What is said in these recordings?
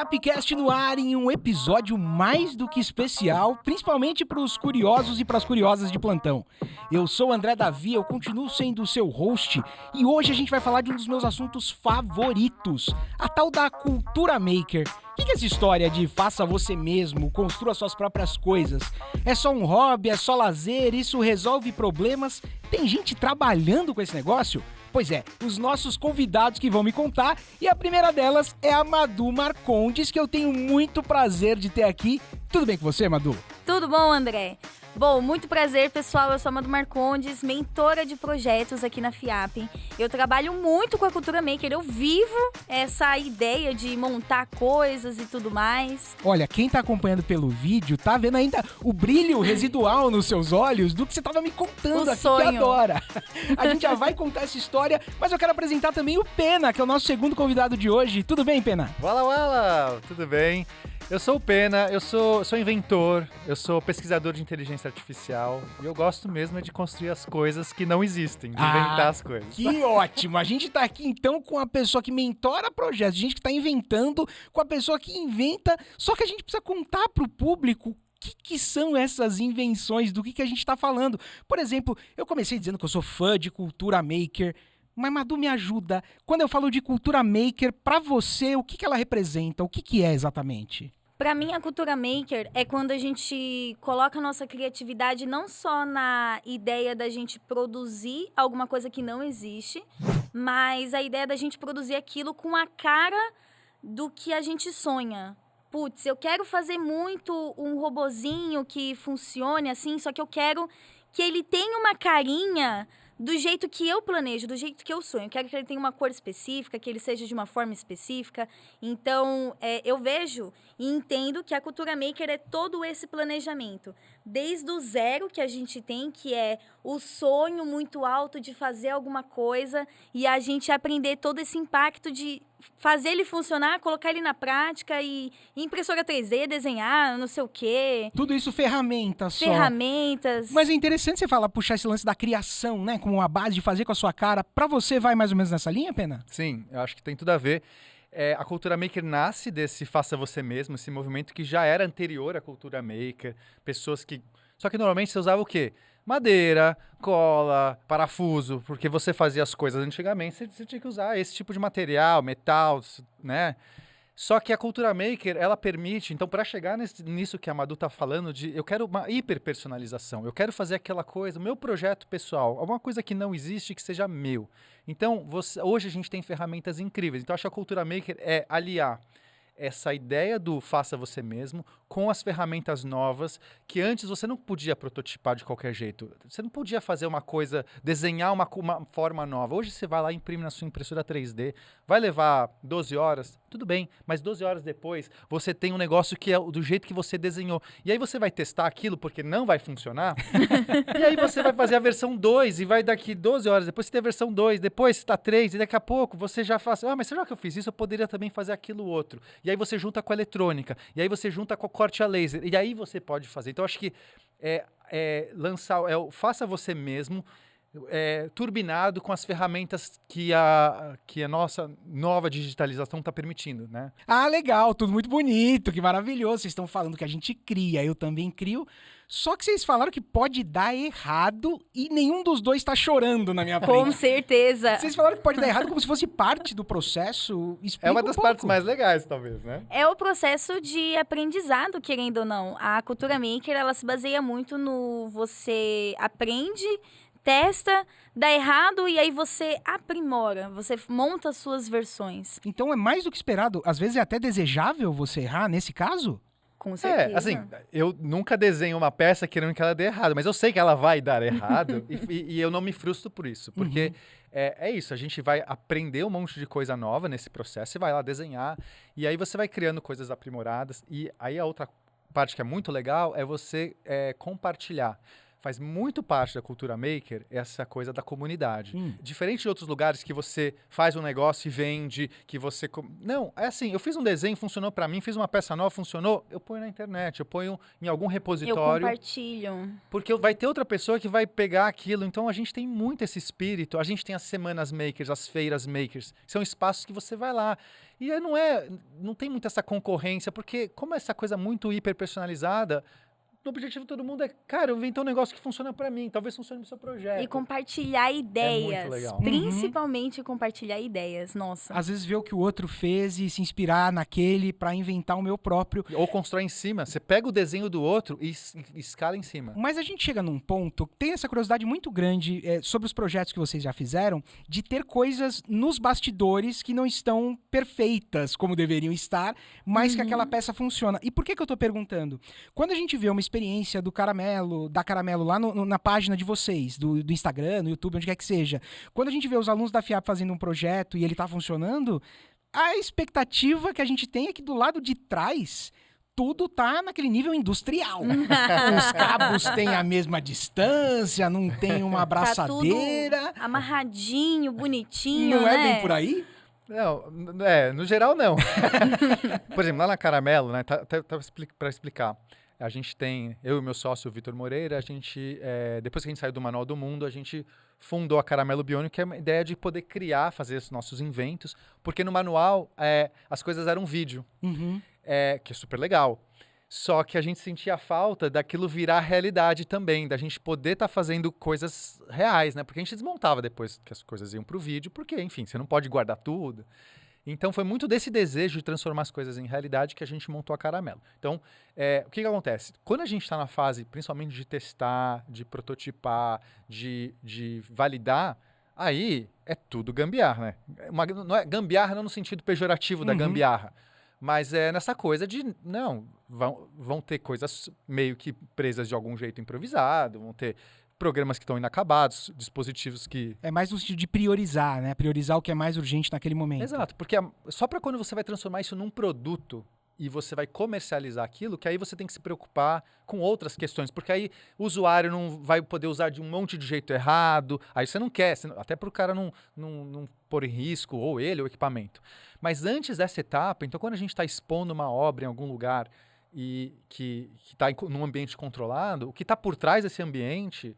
FiapCast no ar em um episódio mais do que especial, principalmente para os curiosos e para as curiosas de plantão. Eu sou o André Davi, eu continuo sendo o seu host e hoje a gente vai falar de um dos meus assuntos favoritos, a tal da cultura maker. O que é essa história de faça você mesmo, construa suas próprias coisas? É só um hobby, é só lazer, isso resolve problemas? Tem gente trabalhando com esse negócio? Pois é, os nossos convidados que vão me contar, e a primeira delas é a Madu Marcondes, que eu tenho muito prazer de ter aqui. Tudo bem com você, Madu? Tudo bom, André? Bom, muito prazer, pessoal. Eu sou a Madu Marcondes, mentora de projetos aqui na FIAP. Eu trabalho muito com a cultura maker, eu vivo essa ideia de montar coisas e tudo mais. Olha, quem tá acompanhando pelo vídeo tá vendo ainda o brilho residual nos seus olhos do que você tava me contando aqui, que adora. A gente já vai contar essa história, mas eu quero apresentar também o Pena, que é o nosso segundo convidado de hoje. Tudo bem, Pena? Wala, tudo bem? Eu sou o Pena, eu sou inventor, eu sou pesquisador de inteligência artificial e eu gosto mesmo de construir as coisas que não existem, de inventar as coisas. Que ótimo! A gente tá aqui então com a pessoa que mentora projetos, gente que tá inventando, com a pessoa que inventa, só que a gente precisa contar pro público o que são essas invenções, do que a gente tá falando. Por exemplo, eu comecei dizendo que eu sou fã de cultura maker, mas Madu, me ajuda. Quando eu falo de cultura maker, pra você, o que ela representa? O que é exatamente? Para mim, a cultura maker é quando a gente coloca a nossa criatividade não só na ideia da gente produzir alguma coisa que não existe, mas a ideia da gente produzir aquilo com a cara do que a gente sonha. Putz, eu quero fazer muito um robozinho que funcione assim, só que eu quero que ele tenha uma carinha do jeito que eu planejo, do jeito que eu sonho. Eu quero que ele tenha uma cor específica, que ele seja de uma forma específica. Então, eu vejo e entendo que a cultura maker é todo esse planejamento. Desde o zero que a gente tem, que é o sonho muito alto de fazer alguma coisa, e a gente aprender todo esse impacto de fazer ele funcionar, colocar ele na prática e impressora 3D, desenhar, não sei o quê. Tudo isso ferramentas só. Ferramentas. Mas é interessante você falar, puxar esse lance da criação, né? Como a base de fazer com a sua cara. Pra você, vai mais ou menos nessa linha, Pena? Sim, eu acho que tem tudo a ver. A cultura maker nasce desse faça você mesmo, esse movimento que já era anterior à cultura maker. Pessoas que... Só que normalmente você usava o quê? Madeira, cola, parafuso, porque você fazia as coisas antigamente, você tinha que usar esse tipo de material, metal, né? Só que a cultura maker, ela permite, então para chegar nisso que a Madu tá falando, eu quero uma hiperpersonalização, eu quero fazer aquela coisa, o meu projeto pessoal, alguma coisa que não existe, que seja meu. Então, hoje a gente tem ferramentas incríveis, então acho que a cultura maker é aliar essa ideia do faça você mesmo com as ferramentas novas que antes você não podia prototipar de qualquer jeito. Você não podia fazer uma coisa, desenhar uma forma nova. Hoje você vai lá e imprime na sua impressora 3D, vai levar 12 horas, tudo bem, mas 12 horas depois você tem um negócio que é do jeito que você desenhou. E aí você vai testar aquilo porque não vai funcionar, e aí você vai fazer a versão 2 e vai daqui 12 horas, depois você tem a versão 2, depois você está 3 e daqui a pouco você já faz, mas será que eu fiz isso? Eu poderia também fazer aquilo outro. E aí você junta com a eletrônica, e aí você junta com o corte a laser, e aí você pode fazer. Então, acho que lançar, faça você mesmo, turbinado com as ferramentas que a nossa nova digitalização está permitindo, né? Ah, legal, tudo muito bonito, que maravilhoso. Vocês estão falando que a gente cria, eu também crio. Só que vocês falaram que pode dar errado e nenhum dos dois tá chorando na minha frente. Com certeza. Vocês falaram que pode dar errado como se fosse parte do processo. Explica é uma das partes mais legais, talvez, né? É o processo de aprendizado, querendo ou não. A cultura maker, ela se baseia muito no você aprende, testa, dá errado e aí você aprimora, você monta as suas versões. Então é mais do que esperado. Às vezes é até desejável você errar nesse caso? Com certeza. Assim, eu nunca desenho uma peça querendo que ela dê errado, mas eu sei que ela vai dar errado e eu não me frustro por isso, porque é isso, a gente vai aprender um monte de coisa nova nesse processo e vai lá desenhar, e aí você vai criando coisas aprimoradas, e aí a outra parte que é muito legal é você compartilhar. faz muito parte da cultura maker essa coisa da comunidade. Diferente de outros lugares que você faz um negócio e vende, que você... Não, é assim, eu fiz um desenho, funcionou pra mim, fiz uma peça nova, funcionou, eu ponho na internet, eu ponho em algum Eu repositório. compartilho. Porque vai ter outra pessoa que vai pegar aquilo. Então, a gente tem muito esse espírito. A gente tem as semanas makers, as feiras makers, que são espaços que você vai lá. E aí não tem muito essa concorrência, porque como essa coisa muito hiper personalizada, o objetivo de todo mundo é, cara, eu inventei um negócio que funciona pra mim, talvez funcione pro seu projeto. E compartilhar ideias. muito legal. Principalmente compartilhar ideias. Nossa. Às vezes ver o que o outro fez e se inspirar naquele pra inventar o meu próprio. Ou constrói em cima. Você pega o desenho do outro e escala em cima. Mas a gente chega num ponto, tem essa curiosidade muito grande sobre os projetos que vocês já fizeram, de ter coisas nos bastidores que não estão perfeitas como deveriam estar, mas que aquela peça funciona. E por que eu tô perguntando? Quando a gente vê uma experiência da Caramelo lá na página de vocês, do Instagram, no YouTube, onde quer que seja, quando a gente vê os alunos da FIAP fazendo um projeto e ele tá funcionando, a expectativa que a gente tem é que do lado de trás tudo tá naquele nível industrial. Os cabos têm a mesma distância, não tem uma abraçadeira. Tá tudo amarradinho, bonitinho, Não né? é bem por aí? Não, no geral não. Por exemplo, lá na Caramelo, né, para explicar, a gente tem, eu e meu sócio, o Vitor Moreira, a gente, depois que a gente saiu do Manual do Mundo, a gente fundou a Caramelo Biônico, que é uma ideia de poder criar, fazer os nossos inventos, porque no manual as coisas eram vídeo, que é super legal. Só que a gente sentia a falta daquilo virar realidade também, da gente poder estar fazendo coisas reais, né? Porque a gente desmontava depois que as coisas iam pro vídeo, porque, enfim, você não pode guardar tudo. Então, foi muito desse desejo de transformar as coisas em realidade que a gente montou a Caramelo. Então, o que acontece? Quando a gente está na fase, principalmente de testar, de prototipar, de validar, aí é tudo gambiarra, né? Não é gambiarra não no sentido pejorativo da gambiarra, mas é nessa coisa de, não, vão ter coisas meio que presas de algum jeito improvisado, vão ter programas que estão inacabados, dispositivos que... É mais no sentido de priorizar, né? Priorizar o que é mais urgente naquele momento. Exato, porque só para quando você vai transformar isso num produto e você vai comercializar aquilo, que aí você tem que se preocupar com outras questões, porque aí o usuário não vai poder usar de um monte de jeito errado, aí você não quer, até para o cara não pôr em risco, ou ele, ou o equipamento. Mas antes dessa etapa, então quando a gente está expondo uma obra em algum lugar e que está num ambiente controlado, o que está por trás desse ambiente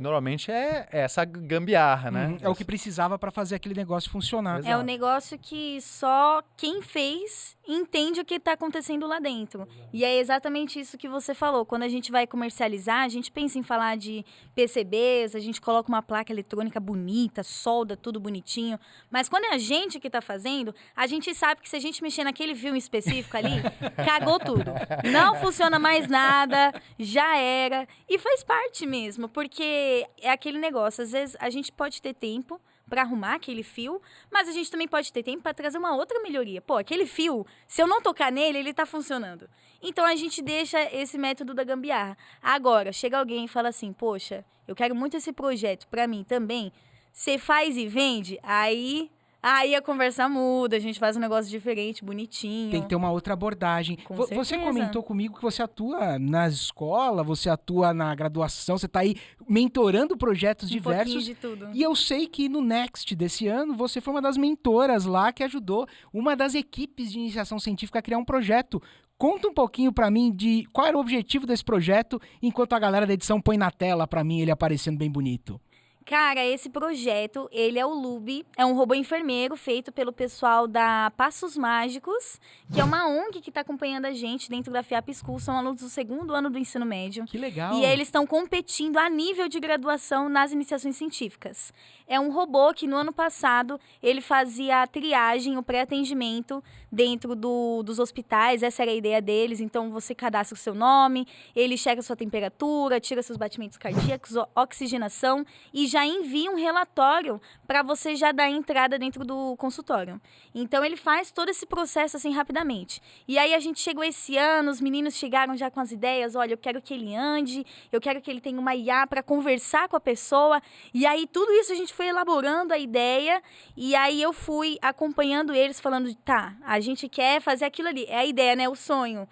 normalmente é essa gambiarra, né? É o que precisava para fazer aquele negócio funcionar. É o negócio que só quem fez entende o que está acontecendo lá dentro. E é exatamente isso que você falou. Quando a gente vai comercializar, a gente pensa em falar de PCBs, a gente coloca uma placa eletrônica bonita, solda tudo bonitinho. Mas quando é a gente que está fazendo, a gente sabe que se a gente mexer naquele filme específico ali, cagou tudo. Não funciona mais nada, já era. E faz parte mesmo, porque é aquele negócio. Às vezes a gente pode ter tempo para arrumar aquele fio, mas a gente também pode ter tempo para trazer uma outra melhoria. Pô, aquele fio, se eu não tocar nele, ele tá funcionando. Então a gente deixa esse método da gambiarra. Agora, chega alguém e fala assim, poxa, eu quero muito esse projeto para mim também. Você faz e vende? Aí a conversa muda, a gente faz um negócio diferente, bonitinho. Tem que ter uma outra abordagem. Você certeza. comentou comigo que você atua na escola, você atua na graduação, você está aí mentorando projetos diversos. De tudo. E eu sei que no Next desse ano, você foi uma das mentoras lá que ajudou uma das equipes de iniciação científica a criar um projeto. Conta um pouquinho pra mim de qual era o objetivo desse projeto, enquanto a galera da edição põe na tela pra mim ele aparecendo bem bonito. Cara, esse projeto, ele é o Lube, é um robô enfermeiro feito pelo pessoal da Passos Mágicos, que é uma ONG que está acompanhando a gente dentro da FIAP School, são alunos do 2º ano do ensino médio. Que legal! E eles estão competindo a nível de graduação nas iniciações científicas. É um robô que no ano passado ele fazia a triagem, o pré-atendimento dentro dos hospitais, essa era a ideia deles, então você cadastra o seu nome, ele checa a sua temperatura, tira seus batimentos cardíacos, oxigenação e já envia um relatório para você já dar entrada dentro do consultório. Então, ele faz todo esse processo assim rapidamente. E aí, a gente chegou esse ano, os meninos chegaram já com as ideias, olha, eu quero que ele ande, eu quero que ele tenha uma IA para conversar com a pessoa. E aí, tudo isso a gente foi elaborando a ideia e aí eu fui acompanhando eles, falando, tá, a gente quer fazer aquilo ali. É a ideia, né? O sonho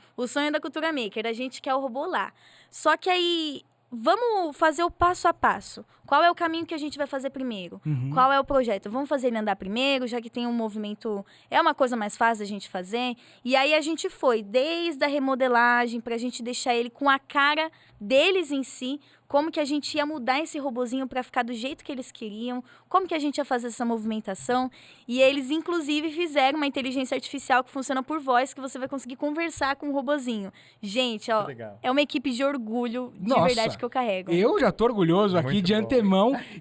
da Cultura Maker, a gente quer o robô lá. Só que aí vamos fazer o passo a passo. Qual é o caminho que a gente vai fazer primeiro? Qual é o projeto? Vamos fazer ele andar primeiro, já que tem um movimento... É uma coisa mais fácil da gente fazer. E aí a gente foi desde a remodelagem, pra gente deixar ele com a cara deles em si, como que a gente ia mudar esse robozinho para ficar do jeito que eles queriam, como que a gente ia fazer essa movimentação. E eles, inclusive, fizeram uma inteligência artificial que funciona por voz, que você vai conseguir conversar com o robozinho. Gente, ó, é uma equipe de orgulho de verdade que eu carrego. Eu já tô orgulhoso aqui Muito de bom. antemão.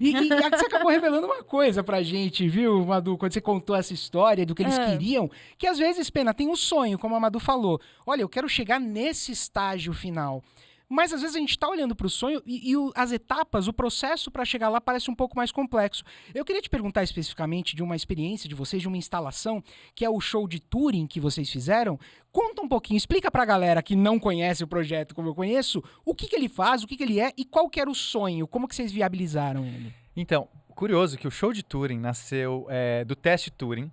E você acabou revelando uma coisa pra gente, viu, Madu? Quando você contou essa história do que eles queriam, que às vezes, Pena, tem um sonho, como a Madu falou. Olha, eu quero chegar nesse estágio final. Mas às vezes a gente está olhando para o sonho e as etapas, o processo para chegar lá parece um pouco mais complexo. Eu queria te perguntar especificamente de uma experiência de vocês, de uma instalação, que é o show de Turing que vocês fizeram. Conta um pouquinho, explica para a galera que não conhece o projeto como eu conheço, o que ele faz, o que ele é e qual que era o sonho, como que vocês viabilizaram ele. Então, curioso que o show de Turing nasceu do teste Turing.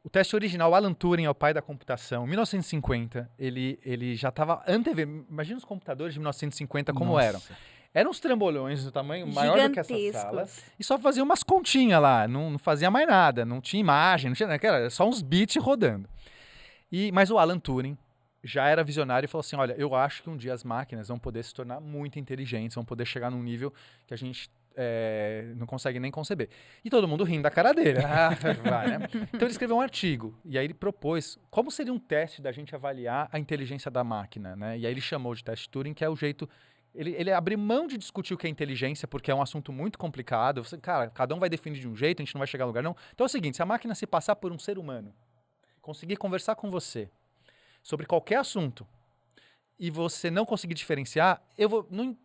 O teste original, Alan Turing é o pai da computação. Em 1950, ele já estava antevendo. Imagina os computadores de 1950 como eram. Eram uns trambolhões do tamanho maior do que essa sala. E só fazia umas continhas lá, não fazia mais nada. Não tinha imagem, não tinha nada. Era só uns bits rodando. Mas o Alan Turing já era visionário e falou assim, olha, eu acho que um dia as máquinas vão poder se tornar muito inteligentes, vão poder chegar num nível que a gente não consegue nem conceber. E todo mundo rindo da cara dele. Vai, né? Então ele escreveu um artigo, e aí ele propôs como seria um teste da gente avaliar a inteligência da máquina, né? E aí ele chamou de teste Turing, que é o jeito... Ele abre mão de discutir o que é inteligência, porque é um assunto muito complicado. Cara, cada um vai definir de um jeito, a gente não vai chegar a lugar, não. Então é o seguinte, se a máquina se passar por um ser humano, conseguir conversar com você sobre qualquer assunto, e você não conseguir diferenciar,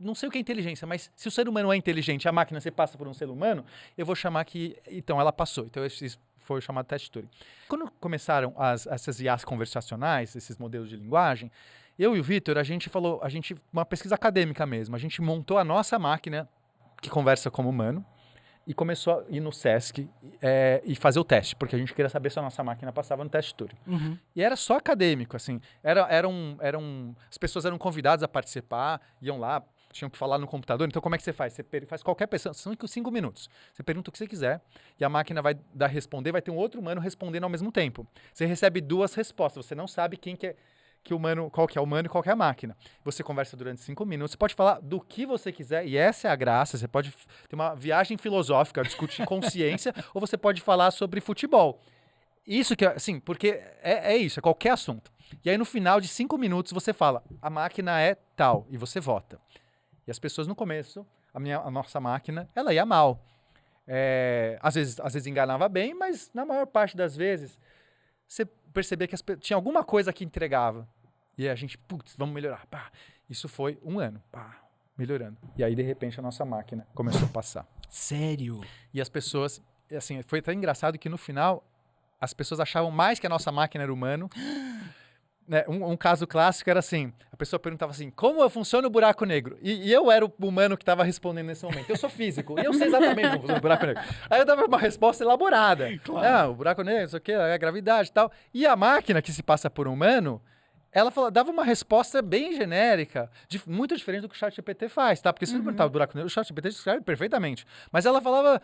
não sei o que é inteligência, mas se o ser humano é inteligente e a máquina se passa por um ser humano, eu vou chamar que, então, ela passou. Então, esse foi o chamado teste Turing. Quando começaram essas IAs conversacionais, esses modelos de linguagem, eu e o Vitor, uma pesquisa acadêmica mesmo, a gente montou a nossa máquina que conversa como humano, e começou a ir no Sesc e fazer o teste, porque a gente queria saber se a nossa máquina passava no teste Turing. E era só acadêmico, assim. As pessoas eram convidadas a participar, iam lá, tinham que falar no computador. Então, como é que você faz? Você faz qualquer pessoa, são 5 minutos. Você pergunta o que você quiser e a máquina vai responder, vai ter um outro humano respondendo ao mesmo tempo. Você recebe 2 respostas, você não sabe qual que é o humano e qual que é a máquina. Você conversa durante 5 minutos, você pode falar do que você quiser, e essa é a graça, você pode ter uma viagem filosófica, discutir consciência, ou você pode falar sobre futebol. Isso que, assim, porque é isso, é qualquer assunto. E aí no final de 5 minutos você fala, a máquina é tal, e você vota. E as pessoas no começo, a nossa máquina, ela ia mal. Às vezes enganava bem, mas na maior parte das vezes você percebia que tinha alguma coisa que entregava. E a gente, vamos melhorar. Pá. Isso foi 1 ano. Pá, melhorando. E aí, de repente, a nossa máquina começou a passar. Sério? E as pessoas, assim, foi tão engraçado que no final, as pessoas achavam mais que a nossa máquina era humano. Um caso clássico era assim, a pessoa perguntava assim, como funciona o buraco negro? E eu era o humano que estava respondendo nesse momento. Eu sou físico, e eu sei exatamente como funciona o buraco negro. Aí eu dava uma resposta elaborada. Claro. O buraco negro, isso aqui, a gravidade e tal. E a máquina que se passa por humano, ela dava uma resposta bem genérica, muito diferente do que o ChatGPT faz, tá? Porque se você perguntar o buraco negro, o ChatGPT escreve perfeitamente. Mas ela falava...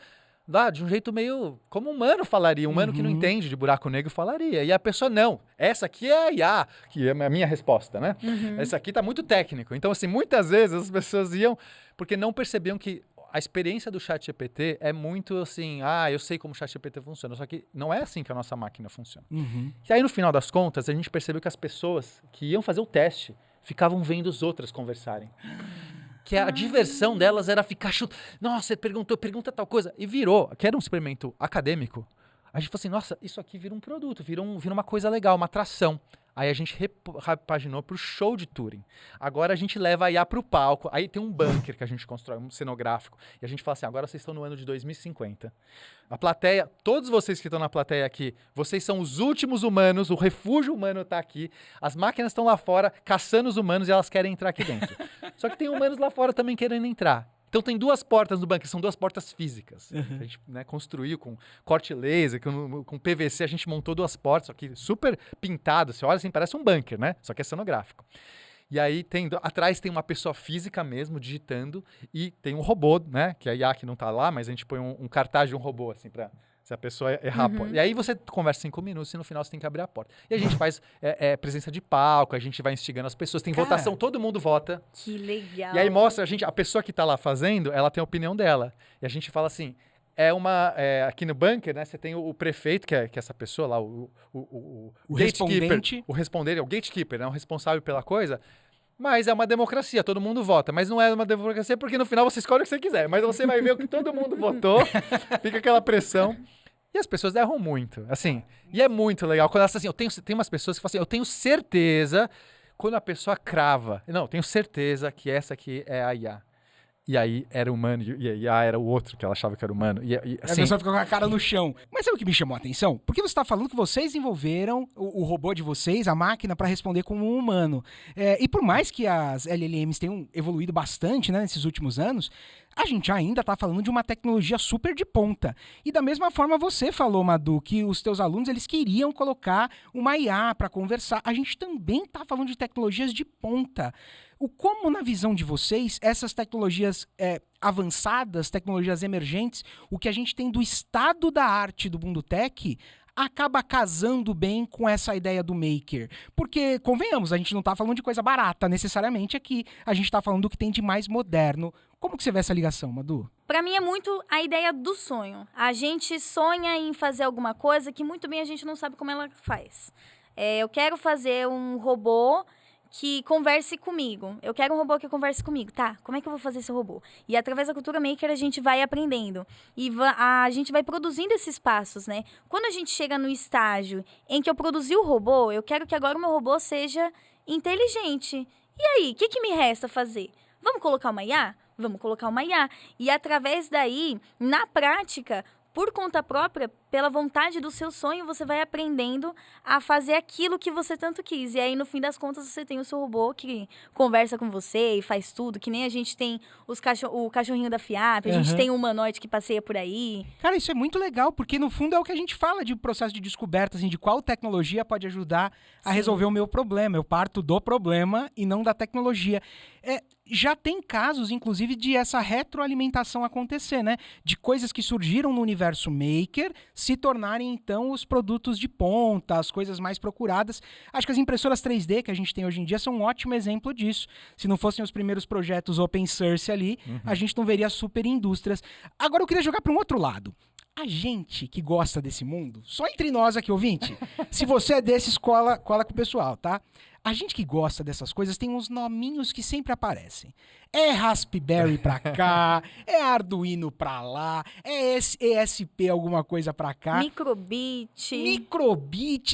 de um jeito meio como um humano falaria, um humano que não entende de buraco negro falaria. E a pessoa, não, essa aqui é a IA, que é a minha resposta, né? Essa aqui tá muito técnico. Então, assim, muitas vezes as pessoas iam, porque não percebiam que a experiência do ChatGPT é muito assim, eu sei como o ChatGPT funciona, só que não é assim que a nossa máquina funciona. E aí, no final das contas, a gente percebeu que as pessoas que iam fazer o teste ficavam vendo os outros conversarem. Que a diversão delas era ficar chutando. Nossa, você pergunta tal coisa. E virou, que era um experimento acadêmico. A gente falou assim, nossa, isso aqui vira um produto, vira uma coisa legal, uma atração. Aí a gente repaginou pro show de Turing. Agora a gente leva a IA pro palco. Aí tem um bunker que a gente constrói, um cenográfico. E a gente fala assim, agora vocês estão no ano de 2050. A plateia, todos vocês que estão na plateia aqui, vocês são os últimos humanos, o refúgio humano tá aqui. As máquinas estão lá fora caçando os humanos e elas querem entrar aqui dentro. Só que tem humanos lá fora também querendo entrar. Então tem 2 portas no bunker, são 2 portas físicas. A gente construiu com corte laser, com PVC, a gente montou 2 portas, só que super pintado. Você olha assim, parece um bunker, né? Só que é cenográfico. E aí atrás tem uma pessoa física mesmo digitando e tem um robô, né? Que a IA que não tá lá, mas a gente põe um cartaz de um robô, assim, pra se a pessoa errar a porta. E aí você conversa 5 minutos e no final você tem que abrir a porta. E a gente faz presença de palco, a gente vai instigando as pessoas, tem votação, todo mundo vota. Que legal. E aí mostra a pessoa que tá lá fazendo, ela tem a opinião dela. E a gente fala assim, aqui no bunker, né, você tem o prefeito, que é essa pessoa lá, o respondente. O respondente, é o gatekeeper, né, o responsável pela coisa. Mas é uma democracia, todo mundo vota. Mas não é uma democracia porque no final você escolhe o que você quiser. Mas você vai ver o que todo mundo votou, fica aquela pressão. E as pessoas erram muito, assim. E é muito legal. Quando elas assim, tem umas pessoas que falam assim, eu tenho certeza, quando a pessoa crava. Não, eu tenho certeza que essa aqui é a IA. E aí era humano, e a IA era o outro que ela achava que era humano. E, A assim, pessoa fica com a cara no chão. Mas sabe o que me chamou a atenção? Porque você tá falando que vocês desenvolveram o robô de vocês, a máquina, para responder como um humano. E por mais que as LLMs tenham evoluído bastante, né, nesses últimos anos, a gente ainda tá falando de uma tecnologia super de ponta. E da mesma forma você falou, Madu, que os teus alunos eles queriam colocar uma IA para conversar. A gente também tá falando de tecnologias de ponta. Como, na visão de vocês, essas tecnologias avançadas, tecnologias emergentes, o que a gente tem do estado da arte do mundo tech, acaba casando bem com essa ideia do maker? Porque, convenhamos, a gente não tá falando de coisa barata necessariamente aqui, a gente tá falando do que tem de mais moderno. Como que você vê essa ligação, Madu? Pra mim é muito a ideia do sonho. A gente sonha em fazer alguma coisa que muito bem a gente não sabe como ela faz. Eu quero fazer um robô que converse comigo. Eu quero um robô que converse comigo. Tá, como é que eu vou fazer esse robô? E através da cultura maker a gente vai aprendendo. E a gente vai produzindo esses passos, né? Quando a gente chega no estágio em que eu produzi o robô, eu quero que agora o meu robô seja inteligente. E aí, o que me resta fazer? Vamos colocar uma IA? Vamos colocar uma IA. E através daí, na prática, por conta própria, pela vontade do seu sonho, você vai aprendendo a fazer aquilo que você tanto quis. E aí, no fim das contas, você tem o seu robô que conversa com você e faz tudo. Que nem a gente tem o cachorrinho da FIAP, a gente tem o humanoide que passeia por aí. Cara, isso é muito legal, porque no fundo é o que a gente fala de processo de descoberta, assim, de qual tecnologia pode ajudar a resolver o meu problema. Eu parto do problema e não da tecnologia. Já tem casos, inclusive, de essa retroalimentação acontecer, né? De coisas que surgiram no universo maker se tornarem, então, os produtos de ponta, as coisas mais procuradas. Acho que as impressoras 3D que a gente tem hoje em dia são um ótimo exemplo disso. Se não fossem os primeiros projetos open source ali, a gente não veria super indústrias. Agora eu queria jogar para um outro lado. A gente que gosta desse mundo, só entre nós aqui, ouvinte, se você é desses, cola com o pessoal, tá? A gente que gosta dessas coisas tem uns nominhos que sempre aparecem. É Raspberry pra cá, é Arduino pra lá, é ESP alguma coisa pra cá. Microbit.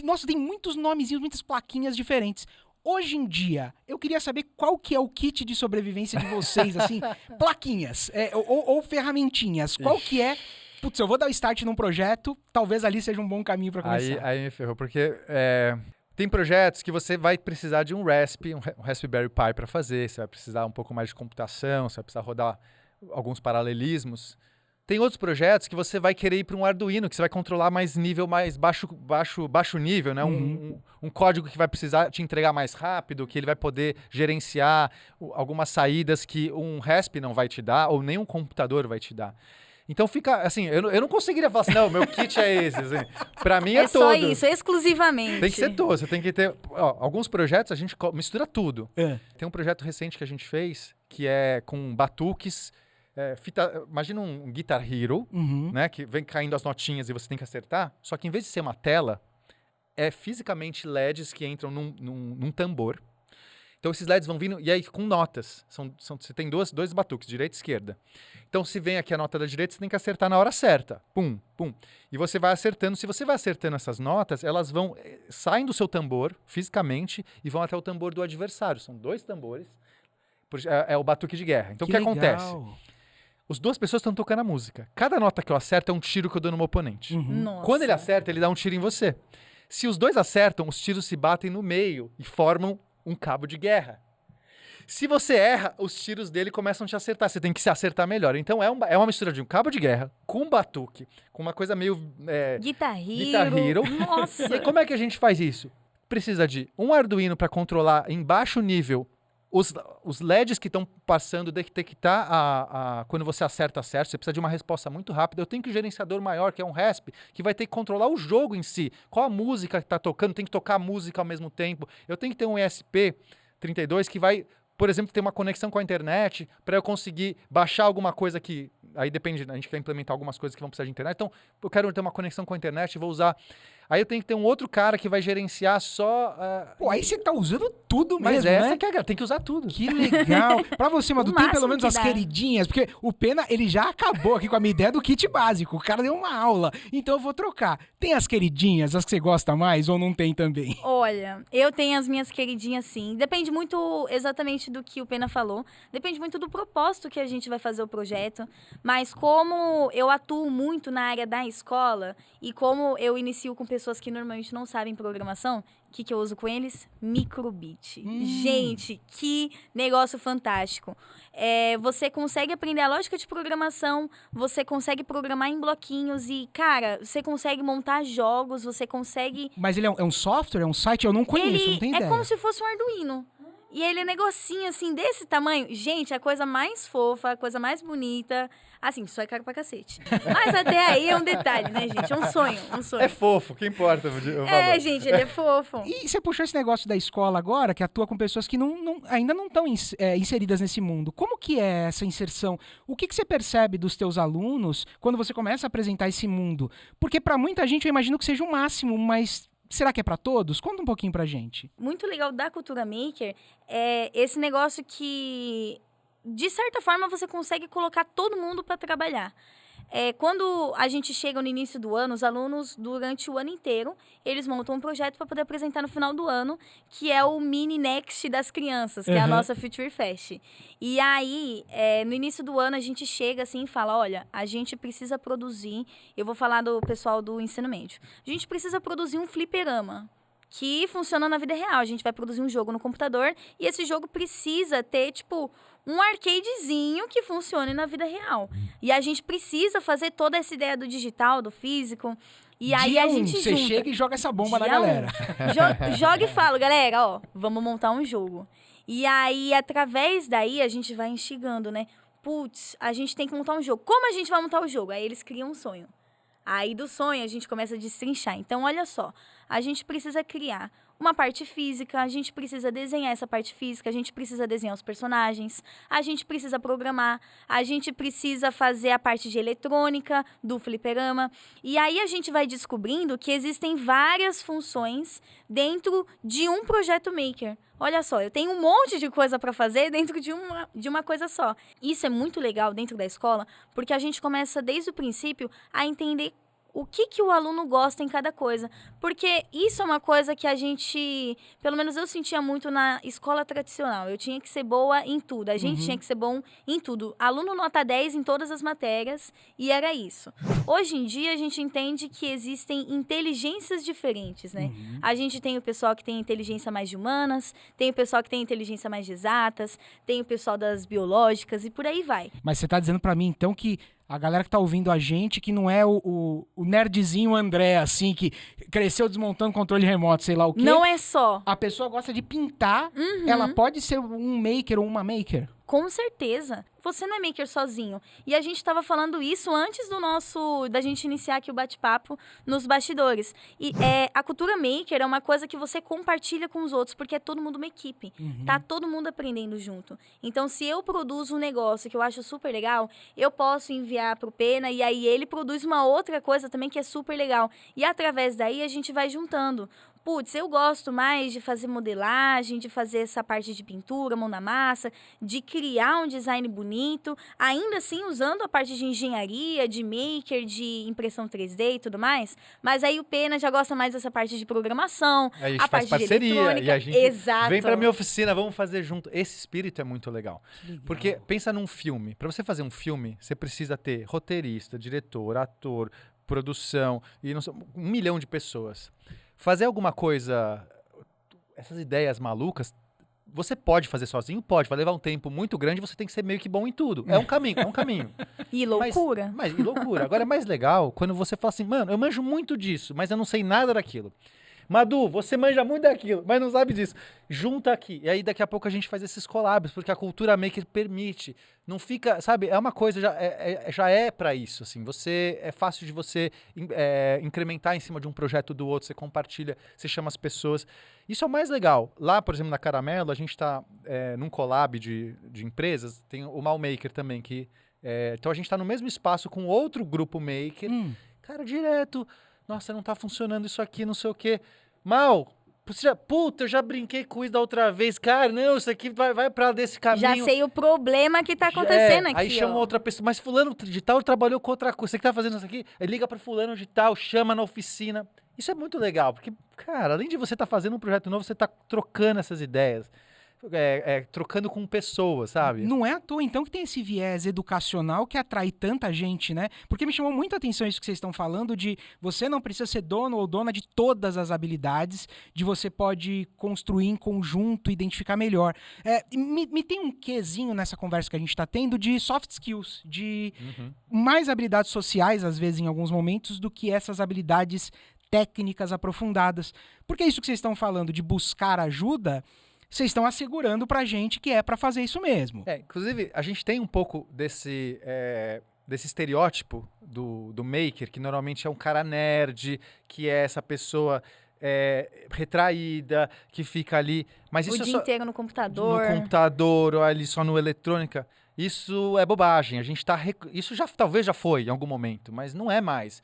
Nossa, tem muitos nomezinhos, muitas plaquinhas diferentes. Hoje em dia, eu queria saber qual que é o kit de sobrevivência de vocês, assim, plaquinhas ou ferramentinhas. Qual que é? Putz, eu vou dar o start num projeto, talvez ali seja um bom caminho pra começar. Aí me ferrou, porque tem projetos que você vai precisar de um Raspberry Pi para fazer, você vai precisar um pouco mais de computação, você vai precisar rodar alguns paralelismos. Tem outros projetos que você vai querer ir para um Arduino, que você vai controlar mais nível, mais baixo nível, né? Um código que vai precisar te entregar mais rápido, que ele vai poder gerenciar algumas saídas que um Rasp não vai te dar, ou nenhum computador vai te dar. Então fica, assim, eu não conseguiria falar assim, não, meu kit é esse, assim. Pra mim é todo. É só isso, exclusivamente. Tem que ser todo, você tem que ter... alguns projetos a gente mistura tudo. Tem um projeto recente que a gente fez, que é com batuques, imagina um Guitar Hero, né, que vem caindo as notinhas e você tem que acertar, só que em vez de ser uma tela, é fisicamente LEDs que entram num tambor. Então esses LEDs vão vindo, e aí com notas. Você tem dois batuques, direita e esquerda. Então se vem aqui a nota da direita, você tem que acertar na hora certa. Pum, pum. E você vai acertando. Se você vai acertando essas notas, elas saem do seu tambor, fisicamente, e vão até o tambor do adversário. São 2 tambores. É o batuque de guerra. Então o que acontece? As 2 pessoas estão tocando a música. Cada nota que eu acerto é um tiro que eu dou no meu oponente. Quando ele acerta, ele dá um tiro em você. Se os 2 acertam, os tiros se batem no meio e formam um cabo de guerra. Se você erra, os tiros dele começam a te acertar. Você tem que se acertar melhor. Então é uma mistura de um cabo de guerra com um batuque, com uma coisa meio... Guitar Hero. Nossa! E como é que a gente faz isso? Precisa de um Arduino para controlar em baixo nível os LEDs que estão passando, detectar quando você acerta certo, você precisa de uma resposta muito rápida. Eu tenho que um gerenciador maior, que é um RESP, que vai ter que controlar o jogo em si. Qual a música que está tocando, tem que tocar a música ao mesmo tempo. Eu tenho que ter um ESP32 que vai, por exemplo, ter uma conexão com a internet para eu conseguir baixar alguma coisa que... Aí depende, a gente quer implementar algumas coisas que vão precisar de internet. Então, eu quero ter uma conexão com a internet, vou usar... Aí eu tenho que ter um outro cara que vai gerenciar só... Pô, aí você tá usando tudo Mas mesmo, essa né? que é, tem que usar tudo. Que legal. Pra você, Madu, tem pelo máximo menos que as dá. queridinhas, porque o Pena, ele já acabou aqui com a minha ideia do kit básico. O cara deu uma aula, então eu vou trocar. Tem as queridinhas, as que você gosta mais ou não tem também? Olha, eu tenho as minhas queridinhas sim. Depende muito exatamente do que o Pena falou. Depende muito do propósito que a gente vai fazer o projeto. Mas como eu atuo muito na área da escola e como eu inicio com pessoas que normalmente não sabem programação, o que eu uso com eles? Microbit. Gente, que negócio fantástico. Você consegue aprender a lógica de programação, você consegue programar em bloquinhos e, cara, você consegue montar jogos, você consegue... Mas ele é um software, é um site? Eu não conheço, Ele não tenho é ideia. como se fosse um Arduino. E ele é negocinho, assim, desse tamanho. Gente, a coisa mais fofa, a coisa mais bonita. Assim, só é caro pra cacete. Mas até aí é um detalhe, né, gente? É um sonho, um sonho. É fofo, que importa o valor. Gente, ele é fofo. E você puxou esse negócio da escola agora, que atua com pessoas que ainda não estão inseridas nesse mundo. Como que é essa inserção? O que você percebe dos teus alunos quando você começa a apresentar esse mundo? Porque pra muita gente eu imagino que seja o máximo, mas será que é pra todos? Conta um pouquinho pra gente. Muito legal da Cultura Maker é esse negócio que, de certa forma, você consegue colocar todo mundo para trabalhar. Quando a gente chega no início do ano, os alunos, durante o ano inteiro, eles montam um projeto para poder apresentar no final do ano, que é o Mini Next das crianças, que é a nossa Future Fest. E aí, no início do ano, a gente chega assim e fala, olha, a gente precisa produzir, eu vou falar do pessoal do ensino médio, a gente precisa produzir um fliperama que funciona na vida real. A gente vai produzir um jogo no computador e esse jogo precisa ter, tipo, um arcadezinho que funcione na vida real. E a gente precisa fazer toda essa ideia do digital, do físico. E aí a gente você junta. chega e joga essa bomba na Dia galera. Joga e fala, galera, ó, vamos montar um jogo. E aí, através daí, a gente vai instigando, né? Putz, a gente tem que montar um jogo. Como a gente vai montar o jogo? Aí eles criam um sonho. Aí do sonho a gente começa a destrinchar. Então, olha só, a gente precisa criar uma parte física, a gente precisa desenhar essa parte física, a gente precisa desenhar os personagens, a gente precisa programar, a gente precisa fazer a parte de eletrônica do fliperama. E aí a gente vai descobrindo que existem várias funções dentro de um projeto maker. Olha só, eu tenho um monte de coisa para fazer dentro de uma coisa só. Isso é muito legal dentro da escola, porque a gente começa desde o princípio a entender o que o aluno gosta em cada coisa. Porque isso é uma coisa que a gente, pelo menos eu sentia muito na escola tradicional. Eu tinha que ser boa em tudo. A gente tinha que ser bom em tudo. Aluno nota 10 em todas as matérias e era isso. Hoje em dia a gente entende que existem inteligências diferentes, né? A gente tem o pessoal que tem inteligência mais de humanas, tem o pessoal que tem inteligência mais de exatas, tem o pessoal das biológicas e por aí vai. Mas você tá dizendo pra mim, então, que a galera que tá ouvindo a gente, que não é o nerdzinho André, assim, que cresceu desmontando controle remoto, sei lá o quê. Não é só. A pessoa gosta de pintar, ela pode ser um maker ou uma maker. Com certeza. Você não é maker sozinho. E a gente estava falando isso antes da gente iniciar aqui o bate-papo nos bastidores. E a cultura maker é uma coisa que você compartilha com os outros, porque é todo mundo uma equipe. Tá todo mundo aprendendo junto. Então, se eu produzo um negócio que eu acho super legal, eu posso enviar pro Pena e aí ele produz uma outra coisa também que é super legal. E através daí a gente vai juntando. Putz, eu gosto mais de fazer modelagem, de fazer essa parte de pintura, mão na massa, de criar um design bonito, ainda assim usando a parte de engenharia, de maker, de impressão 3D e tudo mais. Mas aí o Pena já gosta mais dessa parte de programação, A gente a faz parte de parceria eletrônica. e a gente Exato. vem pra minha oficina, vamos fazer junto. Esse espírito é muito legal. Porque pensa num filme. Pra você fazer um filme, você precisa ter roteirista, diretor, ator, produção e não sei, 1 milhão de pessoas. Fazer alguma coisa, essas ideias malucas, você pode fazer sozinho? Pode, vai levar um tempo muito grande, você tem que ser meio que bom em tudo. É um caminho, é um caminho. E loucura. E loucura. Agora é mais legal quando você fala assim, mano, eu manjo muito disso, mas eu não sei nada daquilo. Madu, você manja muito daquilo, mas não sabe disso. Junta aqui. E aí daqui a pouco a gente faz esses collabs, porque a cultura maker permite. Não fica, sabe, é uma coisa, já é pra isso, assim. É fácil de você incrementar em cima de um projeto do outro, você compartilha, você chama as pessoas. Isso é o mais legal. Lá, por exemplo, na Caramelo, a gente tá num collab de empresas, tem o Malmaker também, então a gente tá no mesmo espaço com outro grupo maker. Cara, direto, nossa, não tá funcionando isso aqui, não sei o quê. Mal, puta, eu já brinquei com isso da outra vez. Cara, não, isso aqui vai pra desse caminho. Já sei o problema que tá acontecendo aqui, Aí chama ó. outra pessoa, mas fulano de tal trabalhou com outra coisa. Você que tá fazendo isso aqui, aí liga pra fulano de tal, chama na oficina. Isso é muito legal, porque, cara, além de você estar fazendo um projeto novo, você tá trocando essas ideias. Trocando com pessoas, sabe? Não é à toa, então, que tem esse viés educacional que atrai tanta gente, né? Porque me chamou muita atenção isso que vocês estão falando de você não precisa ser dono ou dona de todas as habilidades, de você pode construir em conjunto, identificar melhor. Me tem um quezinho nessa conversa que a gente está tendo de soft skills, de mais habilidades sociais, às vezes, em alguns momentos, do que essas habilidades técnicas aprofundadas. Porque é isso que vocês estão falando de buscar ajuda, vocês estão assegurando pra gente que é pra fazer isso mesmo. Inclusive, a gente tem um pouco desse estereótipo do maker, que normalmente é um cara nerd, que é essa pessoa retraída, que fica ali... Mas O isso dia inteiro no computador. No computador, ou ali só no eletrônica. Isso é bobagem. A gente isso talvez já foi em algum momento, mas não é mais.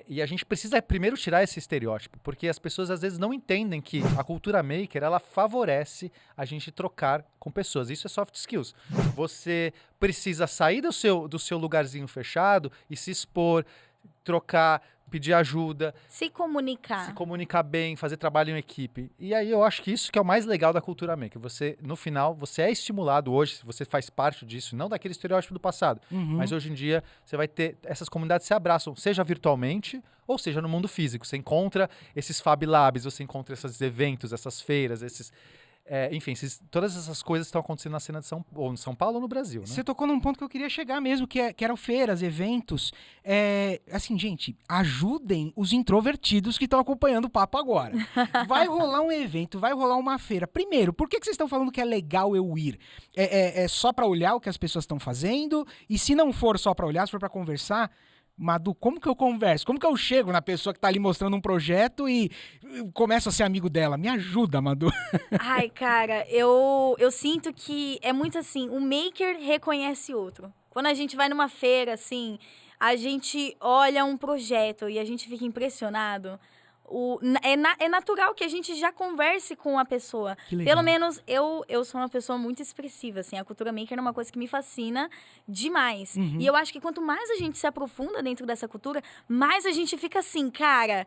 E a gente precisa primeiro tirar esse estereótipo, porque as pessoas às vezes não entendem que a cultura maker, ela favorece a gente trocar com pessoas. Isso é soft skills. Você precisa sair do seu lugarzinho fechado e se expor, trocar, pedir ajuda. Se comunicar. Se comunicar bem, fazer trabalho em equipe. E aí eu acho que isso que é o mais legal da cultura maker. Você, no final, você é estimulado hoje, se você faz parte disso, não daquele estereótipo do passado, mas hoje em dia você vai ter, essas comunidades se abraçam, seja virtualmente ou seja no mundo físico. Você encontra esses Fab Labs, você encontra esses eventos, essas feiras, enfim, todas essas coisas estão acontecendo na cena de São Paulo ou no Brasil, né? Você tocou num ponto que eu queria chegar mesmo, que eram feiras, eventos. Assim, gente, ajudem os introvertidos que estão acompanhando o papo agora. Vai rolar um evento, vai rolar uma feira. Primeiro, por que vocês estão falando que é legal eu ir? É só pra olhar o que as pessoas estão fazendo? E se não for só pra olhar, se for pra conversar... Madu, como que eu converso? Como que eu chego na pessoa que tá ali mostrando um projeto e começo a ser amigo dela? Me ajuda, Madu. Ai, cara, eu sinto que é muito assim, o maker reconhece outro. Quando a gente vai numa feira, assim, a gente olha um projeto e a gente fica impressionado. É natural que a gente já converse com a pessoa. Que legal. Pelo menos eu sou uma pessoa muito expressiva, assim. A cultura maker é uma coisa que me fascina demais. E eu acho que quanto mais a gente se aprofunda dentro dessa cultura, mais a gente fica assim, cara...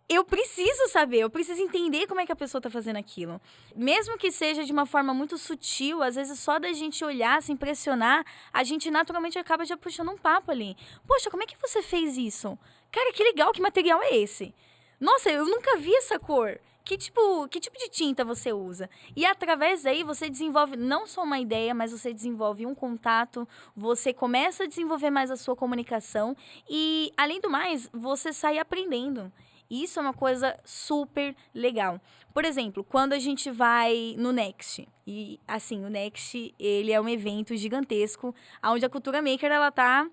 Eu preciso saber, eu preciso entender como é que a pessoa tá fazendo aquilo. Mesmo que seja de uma forma muito sutil, às vezes só da gente olhar, se impressionar, a gente naturalmente acaba já puxando um papo ali. Poxa, como é que você fez isso? Cara, que legal, que material é esse? Nossa, eu nunca vi essa cor. Que tipo de tinta você usa? E através daí você desenvolve não só uma ideia, mas você desenvolve um contato, você começa a desenvolver mais a sua comunicação e, além do mais, você sai aprendendo. Isso é uma coisa super legal. Por exemplo, quando a gente vai no Next, e assim, o Next, ele é um evento gigantesco, onde a cultura maker, ela tá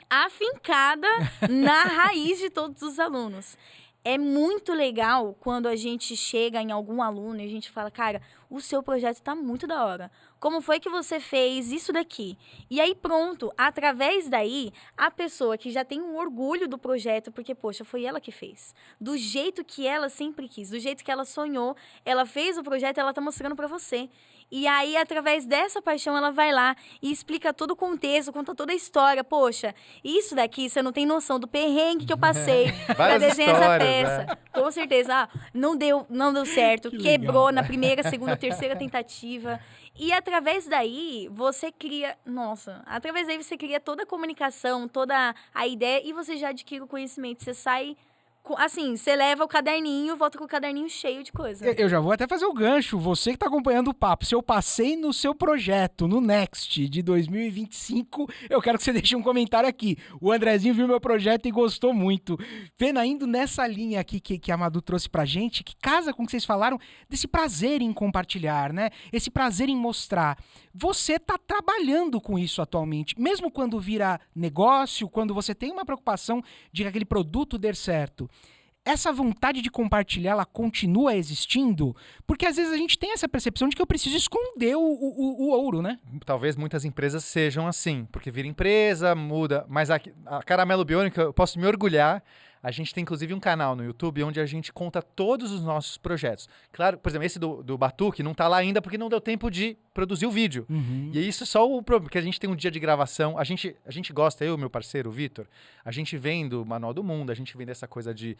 afincada na raiz de todos os alunos. É muito legal quando a gente chega em algum aluno e a gente fala, cara, o seu projeto tá muito da hora. Como foi que você fez isso daqui? E aí pronto, através daí, a pessoa que já tem um orgulho do projeto, porque, poxa, foi ela que fez. Do jeito que ela sempre quis, do jeito que ela sonhou, ela fez o projeto e ela tá mostrando pra você. E aí, através dessa paixão, ela vai lá e explica todo o contexto, conta toda a história. Poxa, isso daqui, você não tem noção do perrengue que eu passei pra desenhar essa peça. Com certeza. Não deu certo, quebrou na primeira, segunda, terceira tentativa. E através daí, você cria... Nossa, através daí você cria toda a comunicação, toda a ideia e você já adquire o conhecimento. Você sai Assim, você leva o caderninho, volta com o caderninho cheio de coisa. Eu já vou até fazer o gancho. Você que tá acompanhando o papo, se eu passei no seu projeto, no Next de 2025, eu quero que você deixe um comentário aqui. O Andrezinho viu meu projeto e gostou muito. Pena, indo nessa linha aqui que a Madu trouxe pra gente, que casa com o que vocês falaram desse prazer em compartilhar, né? Esse prazer em mostrar. Você tá trabalhando com isso atualmente, mesmo quando vira negócio, quando você tem uma preocupação de que aquele produto dê certo. Essa vontade de compartilhar, ela continua existindo? Porque às vezes a gente tem essa percepção de que eu preciso esconder o ouro, né? Talvez muitas empresas sejam assim, porque vira empresa, muda. Mas a Caramelo Biônica, eu posso me orgulhar. A gente tem, inclusive, um canal no YouTube onde a gente conta todos os nossos projetos. Claro, por exemplo, esse do Batuque não tá lá ainda porque não deu tempo de produzir o vídeo. Uhum. E isso é só o problema, porque a gente tem um dia de gravação, a gente gosta, eu e meu parceiro, o Vitor, a gente vem do Manual do Mundo, a gente vem dessa coisa de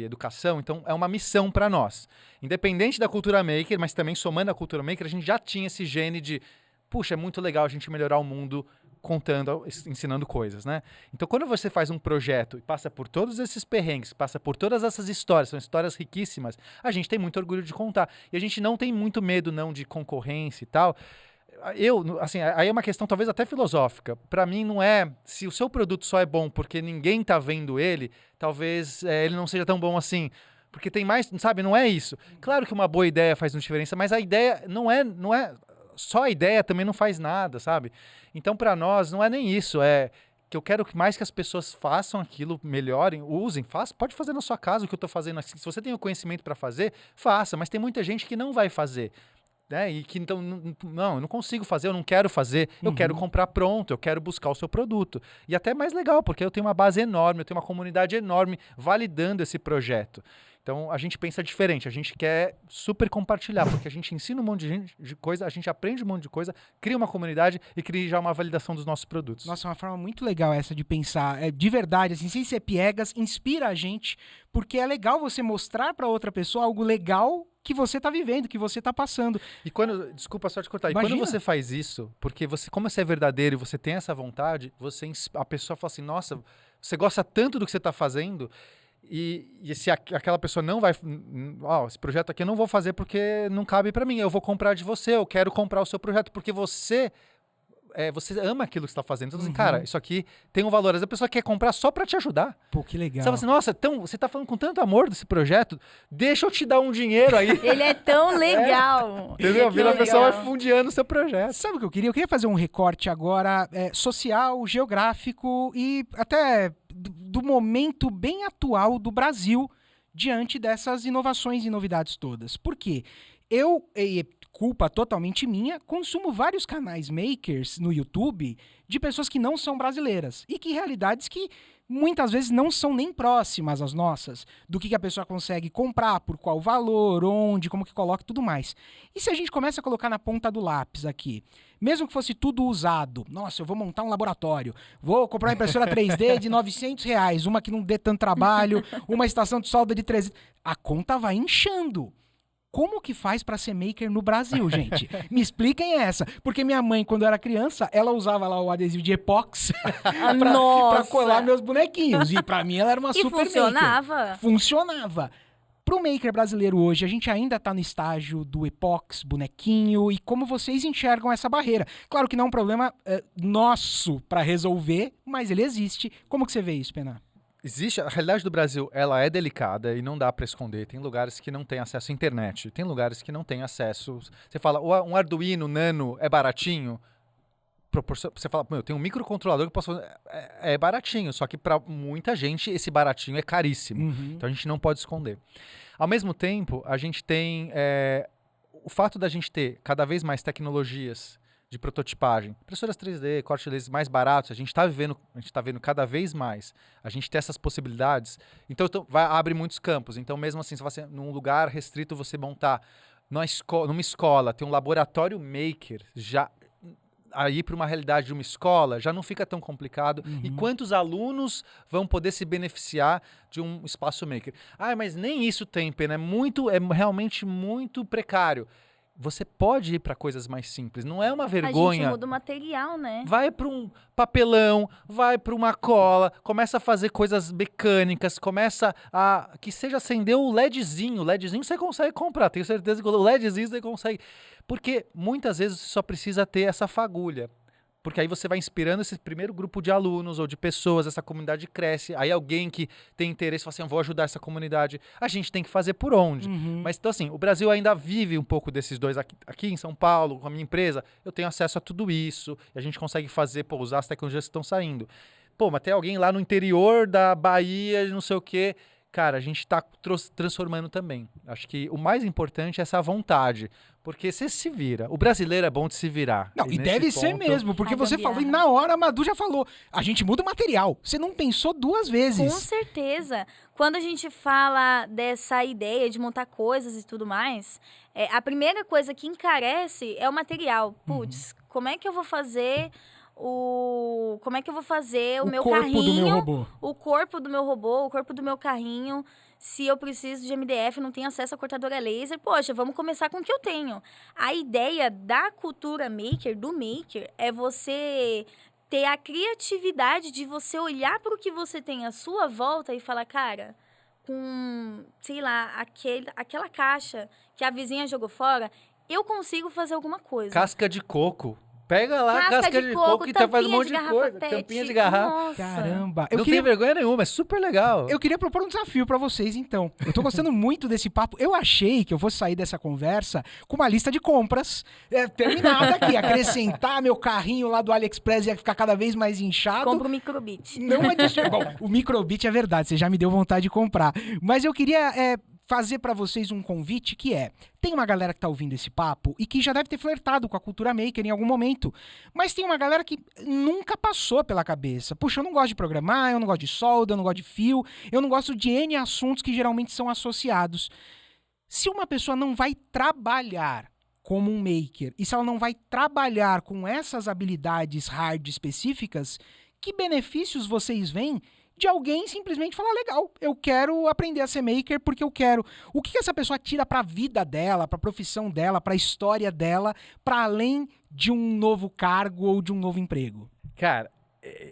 educação, então é uma missão para nós. Independente da cultura maker, mas também somando a cultura maker, a gente já tinha esse gene de, puxa, é muito legal a gente melhorar o mundo contando, ensinando coisas, né? Então, quando você faz um projeto e passa por todos esses perrengues, passa por todas essas histórias, são histórias riquíssimas, a gente tem muito orgulho de contar. E a gente não tem muito medo, não, de concorrência e tal. Aí é uma questão talvez até filosófica. Para mim, não é se o seu produto só é bom porque ninguém tá vendo ele, talvez ele não seja tão bom assim. Porque tem mais, sabe? Não é isso. Claro que uma boa ideia faz uma diferença, mas a ideia não é só a ideia também não faz nada, sabe? Então, para nós, não é nem isso. É que eu quero que mais que as pessoas façam aquilo, melhorem, usem, pode fazer na sua casa o que eu estou fazendo aqui. Se você tem o conhecimento para fazer, faça. Mas tem muita gente que não vai fazer. Né? E que então, não, eu não consigo fazer, eu não quero fazer, eu quero comprar pronto, eu quero buscar o seu produto. E até mais legal, porque eu tenho uma base enorme, eu tenho uma comunidade enorme validando esse projeto. Então, a gente pensa diferente, a gente quer super compartilhar, porque a gente ensina um monte de coisa, a gente aprende um monte de coisa, cria uma comunidade e cria já uma validação dos nossos produtos. Nossa, é uma forma muito legal essa de pensar. De verdade, assim, sem ser piegas, inspira a gente, porque é legal você mostrar para outra pessoa algo legal que você tá vivendo, que você tá passando. E quando, desculpa só te cortar, Imagina. E quando você faz isso, porque como você é verdadeiro e você tem essa vontade, a pessoa fala assim, nossa, você gosta tanto do que você tá fazendo. E se aquela pessoa não vai... esse projeto aqui eu não vou fazer porque não cabe para mim. Eu vou comprar de você, eu quero comprar o seu projeto porque você ama aquilo que você está fazendo. Então, assim, cara, isso aqui tem um valor. Às vezes a pessoa quer comprar só para te ajudar. Pô, que legal. Você fala assim, nossa, então, você tá falando com tanto amor desse projeto, deixa eu te dar um dinheiro aí. Ele é tão legal. Entendeu? A pessoa legal. vai fundiando o seu projeto. Sabe o que eu queria? Eu queria fazer um recorte agora social, geográfico e até do momento bem atual do Brasil diante dessas inovações e novidades todas. Por quê? Eu, culpa totalmente minha, consumo vários canais makers no YouTube de pessoas que não são brasileiras e que realidades que muitas vezes não são nem próximas às nossas, do que a pessoa consegue comprar, por qual valor, onde, como que coloca e tudo mais. E se a gente começa a colocar na ponta do lápis aqui, mesmo que fosse tudo usado, nossa, eu vou montar um laboratório, vou comprar uma impressora 3D de R$900, uma que não dê tanto trabalho, uma estação de solda de 300, a conta vai inchando. Como que faz pra ser maker no Brasil, gente? Me expliquem essa. Porque minha mãe, quando eu era criança, ela usava lá o adesivo de epox pra colar meus bonequinhos. E pra mim ela era uma super funcionava. maker. Funcionava. Pro maker brasileiro hoje, a gente ainda tá no estágio do epox, bonequinho, e como vocês enxergam essa barreira? Claro que não é um problema nosso pra resolver, mas ele existe. Como que você vê isso, Pena? Existe, a realidade do Brasil, ela é delicada e não dá para esconder. Tem lugares que não têm acesso à internet, tem lugares que não têm acesso. Você fala, um Arduino Nano é baratinho? Você fala, eu tenho um microcontrolador que eu posso fazer. É baratinho, só que para muita gente esse baratinho é caríssimo. Então a gente não pode esconder. Ao mesmo tempo, a gente tem o fato da gente ter cada vez mais tecnologias de prototipagem, impressoras 3D, corte de laser mais baratos, a gente está vendo cada vez mais, a gente tem essas possibilidades, então abre muitos campos. Então mesmo assim, se você num lugar restrito você montar numa escola, tem um laboratório maker, já aí para uma realidade de uma escola, já não fica tão complicado. E quantos alunos vão poder se beneficiar de um espaço maker? Mas nem isso tem, Pena, é realmente muito precário. você pode ir para coisas mais simples. Não é uma A vergonha. gente muda o material, né? Vai para um papelão, vai para uma cola, começa a fazer coisas mecânicas, começa a... Que seja acender um LEDzinho. O LEDzinho você consegue comprar, tenho certeza que o LEDzinho você consegue. Porque muitas vezes você só precisa ter essa fagulha. Porque aí você vai inspirando esse primeiro grupo de alunos ou de pessoas, essa comunidade cresce. Aí alguém que tem interesse fala assim, eu vou ajudar essa comunidade. A gente tem que fazer por onde? Mas então assim, o Brasil ainda vive um pouco desses dois. Aqui em São Paulo, com a minha empresa, eu tenho acesso a tudo isso. E a gente consegue fazer, usar as tecnologias que estão saindo. Mas tem alguém lá no interior da Bahia, não sei o quê. Cara, a gente está transformando também. Acho que o mais importante é essa vontade. Porque você se vira. O brasileiro é bom de se virar. Não, e deve ser mesmo, porque A você gambiarra. falou, e na hora a Madu já falou, a gente muda o material. Você não pensou duas Com vezes. certeza. Quando a gente fala dessa ideia de montar coisas e tudo mais, a primeira coisa que encarece é o material. Putz, como é que eu vou fazer o meu corpo carrinho, do meu robô. o corpo do meu robô, o corpo do meu carrinho, se eu preciso de MDF, não tenho acesso a cortadora laser, poxa, vamos começar com o que eu tenho. A ideia da cultura maker, do maker, é você ter a criatividade de você olhar para o que você tem à sua volta e falar, cara, com, sei lá, aquela caixa que a vizinha jogou fora, eu consigo fazer alguma coisa. Casca de coco. Pega lá, casca de coco que faz um tampinha monte de garrafa coisa. PET. Tampinha de garrafa. Nossa. Caramba. Não tem vergonha nenhuma, é super legal. Eu queria propor um desafio pra vocês, então. Eu tô gostando muito desse papo. Eu achei que eu fosse sair dessa conversa com uma lista de compras terminada aqui. Acrescentar meu carrinho lá do AliExpress ia ficar cada vez mais inchado. Compra o microbit. Não é disso. Bom, o microbit é verdade, você já me deu vontade de comprar. Mas eu queria fazer pra vocês um convite que tem uma galera que tá ouvindo esse papo e que já deve ter flertado com a cultura maker em algum momento, mas tem uma galera que nunca passou pela cabeça. Puxa, eu não gosto de programar, eu não gosto de solda, eu não gosto de fio, eu não gosto de N assuntos que geralmente são associados. Se uma pessoa não vai trabalhar como um maker, e se ela não vai trabalhar com essas habilidades hard específicas, que benefícios vocês veem de alguém simplesmente falar, legal, eu quero aprender a ser maker porque eu quero. O que essa pessoa tira pra vida dela, pra profissão dela, pra história dela, pra além de um novo cargo ou de um novo emprego? Cara,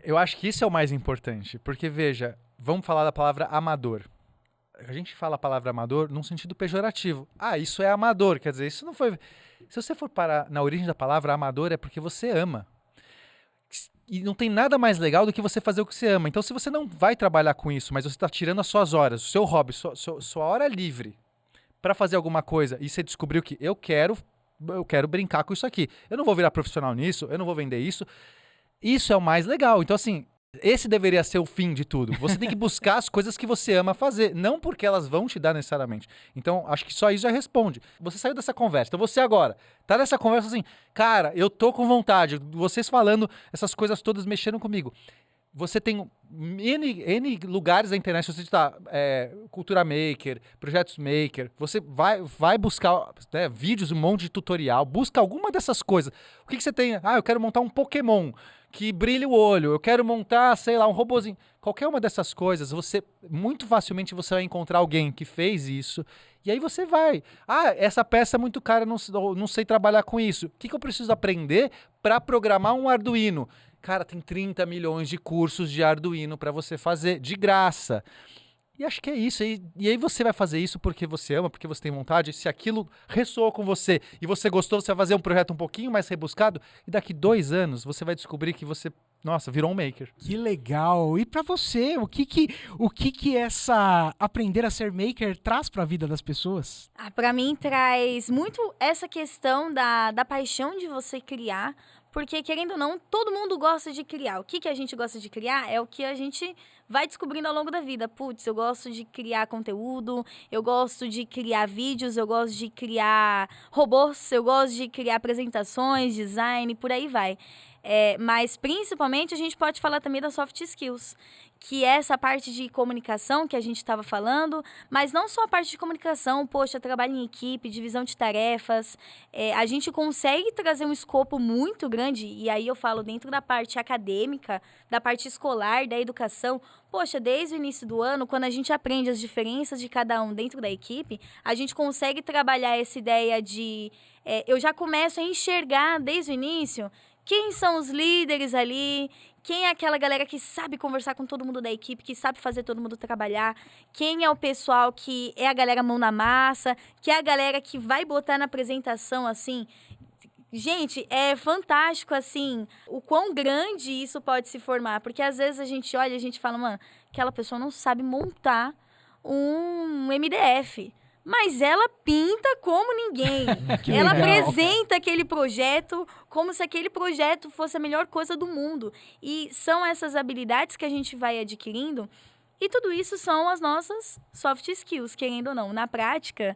eu acho que isso é o mais importante. Porque, veja, vamos falar da palavra amador. A gente fala a palavra amador num sentido pejorativo. Ah, isso é amador. Quer dizer, isso não foi... Se você for parar na origem da palavra, amador é porque você ama. E não tem nada mais legal do que você fazer o que você ama. Então, se você não vai trabalhar com isso, mas você está tirando as suas horas, o seu hobby, sua hora livre para fazer alguma coisa, e você descobriu que eu quero brincar com isso aqui. Eu não vou virar profissional nisso, eu não vou vender isso. Isso é o mais legal. Então, assim, esse deveria ser o fim de tudo. Você tem que buscar as coisas que você ama fazer, não porque elas vão te dar necessariamente. Então, acho que só isso já responde. Você saiu dessa conversa, então você agora tá nessa conversa assim, cara, eu tô com vontade, vocês falando essas coisas todas mexendo comigo. Você tem N lugares da internet, se você está Cultura Maker, Projetos Maker, você vai buscar vídeos, um monte de tutorial, busca alguma dessas coisas. O que você tem? Ah, eu quero montar um Pokémon que brilha o olho, eu quero montar, sei lá, um robozinho. Qualquer uma dessas coisas, muito facilmente você vai encontrar alguém que fez isso, e aí você vai. Ah, essa peça é muito cara, não sei trabalhar com isso. O que eu preciso aprender para programar um Arduino? Cara, tem 30 milhões de cursos de Arduino para você fazer, de graça. E acho que é isso. E aí você vai fazer isso porque você ama, porque você tem vontade. Se aquilo ressoou com você e você gostou, você vai fazer um projeto um pouquinho mais rebuscado. E daqui 2 anos você vai descobrir que você, nossa, virou um maker. Que legal! E pra você, o que essa aprender a ser maker traz pra vida das pessoas? Pra mim traz muito essa questão da paixão de você criar. Porque, querendo ou não, todo mundo gosta de criar. O que a gente gosta de criar é o que a gente vai descobrindo ao longo da vida. Putz, eu gosto de criar conteúdo, eu gosto de criar vídeos, eu gosto de criar robôs, eu gosto de criar apresentações, design, por aí vai. Mas, principalmente, a gente pode falar também das soft skills, que é essa parte de comunicação que a gente estava falando, mas não só a parte de comunicação, poxa, trabalho em equipe, divisão de tarefas, a gente consegue trazer um escopo muito grande, e aí eu falo dentro da parte acadêmica, da parte escolar, da educação. Poxa, desde o início do ano, quando a gente aprende as diferenças de cada um dentro da equipe, a gente consegue trabalhar essa ideia de... eu já começo a enxergar desde o início quem são os líderes ali, quem é aquela galera que sabe conversar com todo mundo da equipe, que sabe fazer todo mundo trabalhar, quem é o pessoal que é a galera mão na massa, que é a galera que vai botar na apresentação, assim... Gente, é fantástico, assim, o quão grande isso pode se formar. Porque às vezes a gente olha e a gente fala, mano, aquela pessoa não sabe montar um MDF. Mas ela pinta como ninguém. Que Ela legal. apresenta aquele projeto como se aquele projeto fosse a melhor coisa do mundo. E são essas habilidades que a gente vai adquirindo. E tudo isso são as nossas soft skills, querendo ou não. Na prática,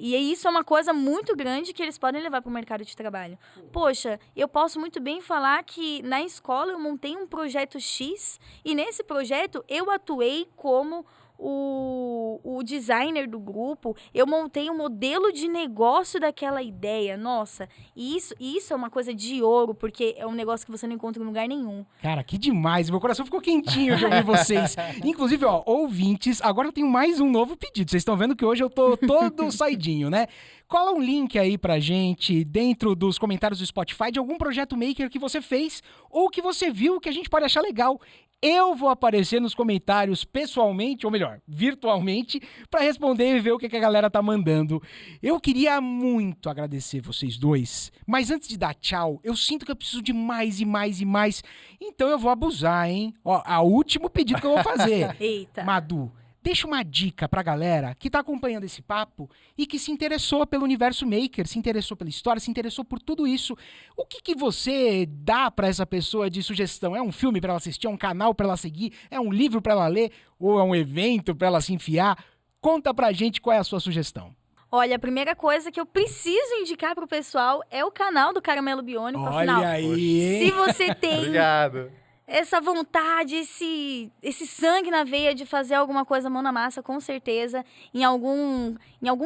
e isso é uma coisa muito grande que eles podem levar para o mercado de trabalho. Poxa, eu posso muito bem falar que na escola eu montei um projeto X e nesse projeto eu atuei como o designer do grupo, eu montei um modelo de negócio daquela ideia. Nossa, e isso é uma coisa de ouro, porque é um negócio que você não encontra em lugar nenhum. Cara, que demais. Meu coração ficou quentinho de ouvir vocês. Inclusive, ó, ouvintes, agora eu tenho mais um novo pedido. Vocês estão vendo que hoje eu tô todo saidinho, né? Cola um link aí pra gente dentro dos comentários do Spotify de algum projeto maker que você fez ou que você viu que a gente pode achar legal. Eu vou aparecer nos comentários pessoalmente, ou melhor, virtualmente, para responder e ver o que a galera tá mandando. Eu queria muito agradecer vocês dois, mas antes de dar tchau, eu sinto que eu preciso de mais e mais e mais. Então eu vou abusar, hein? Ó, o último pedido que eu vou fazer. Eita. Madu, deixa uma dica pra galera que tá acompanhando esse papo e que se interessou pelo universo maker, se interessou pela história, se interessou por tudo isso. O que você dá pra essa pessoa de sugestão? É um filme pra ela assistir, é um canal pra ela seguir, é um livro pra ela ler ou é um evento pra ela se enfiar? Conta pra gente qual é a sua sugestão. Olha, a primeira coisa que eu preciso indicar pro pessoal é o canal do Caramelo Biônico. Afinal, Olha aí, se hein? você tem Obrigado. essa vontade, esse sangue na veia de fazer alguma coisa mão na massa, com certeza, em algum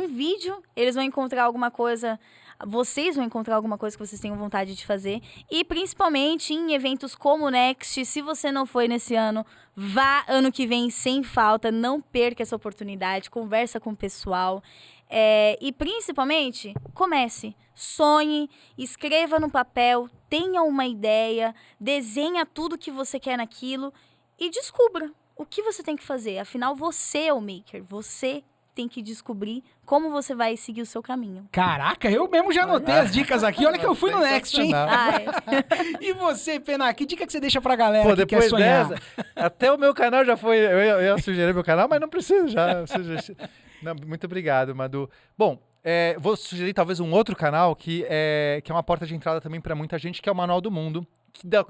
vídeo, eles vão encontrar alguma coisa, vocês vão encontrar alguma coisa que vocês tenham vontade de fazer. E principalmente em eventos como o Next, se você não foi nesse ano, vá ano que vem sem falta, não perca essa oportunidade, conversa com o pessoal. E principalmente, comece, sonhe, escreva no papel, tenha uma ideia, desenha tudo que você quer naquilo e descubra o que você tem que fazer. Afinal, você é o maker, você tem que descobrir como você vai seguir o seu caminho. Caraca, eu mesmo já anotei as dicas aqui. Olha que eu fui no Next, hein? E você, Pena, que dica que você deixa pra galera Pô, que quer depois sonhar? dessa, até o meu canal já foi. Eu ia sugerir meu canal, mas não preciso já. Não, muito obrigado, Madu. Bom, vou sugerir talvez um outro canal que é uma porta de entrada também para muita gente, que é o Manual do Mundo,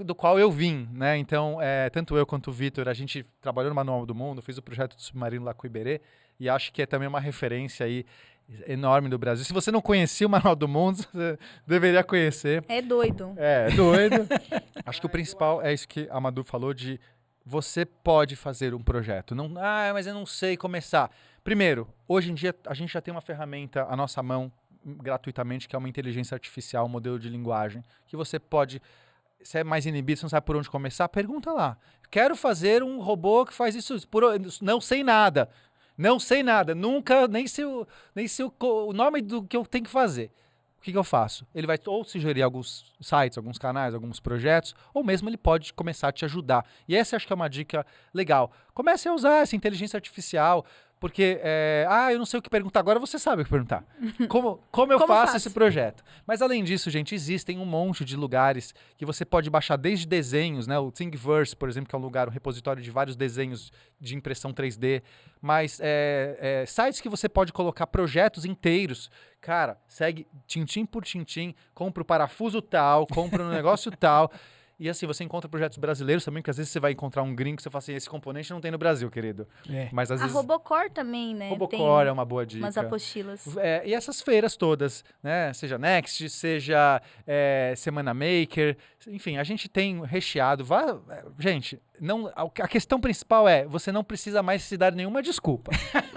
do qual eu vim, né? Então, tanto eu quanto o Vitor, a gente trabalhou no Manual do Mundo, fez o projeto do Submarino lá com o Iberê, e acho que é também uma referência aí enorme do Brasil. Se você não conhecia o Manual do Mundo, você deveria conhecer. É doido. É doido. Acho que o principal é isso que a Madu falou de você pode fazer um projeto. Não, mas eu não sei começar. Primeiro, hoje em dia a gente já tem uma ferramenta à nossa mão gratuitamente, que é uma inteligência artificial, um modelo de linguagem, que você pode, se é mais inibido, você não sabe por onde começar, pergunta lá. Quero fazer um robô que faz isso, não sei nada. Não sei nada, nunca, nem sei o nome do que eu tenho que fazer. O que eu faço? Ele vai ou sugerir alguns sites, alguns canais, alguns projetos, ou mesmo ele pode começar a te ajudar. E essa acho que é uma dica legal. Comece a usar essa inteligência artificial, porque, eu não sei o que perguntar agora, você sabe o que perguntar. Como eu faço esse projeto? Mas além disso, gente, existem um monte de lugares que você pode baixar desde desenhos, né? O Thingiverse, por exemplo, que é um lugar, um repositório de vários desenhos de impressão 3D, mas sites que você pode colocar projetos inteiros. Cara, segue tintim por tintim, compra o parafuso tal, compra um negócio tal. E assim, você encontra projetos brasileiros também, que às vezes você vai encontrar um gringo que você fala assim, esse componente não tem no Brasil, querido. Mas às A vezes... Robocore também, né? Robocore tem é uma boa dica. umas apostilas. E essas feiras todas, né? Seja Next, seja Semana Maker, enfim, a gente tem recheado. Gente, a questão principal você não precisa mais se dar nenhuma desculpa,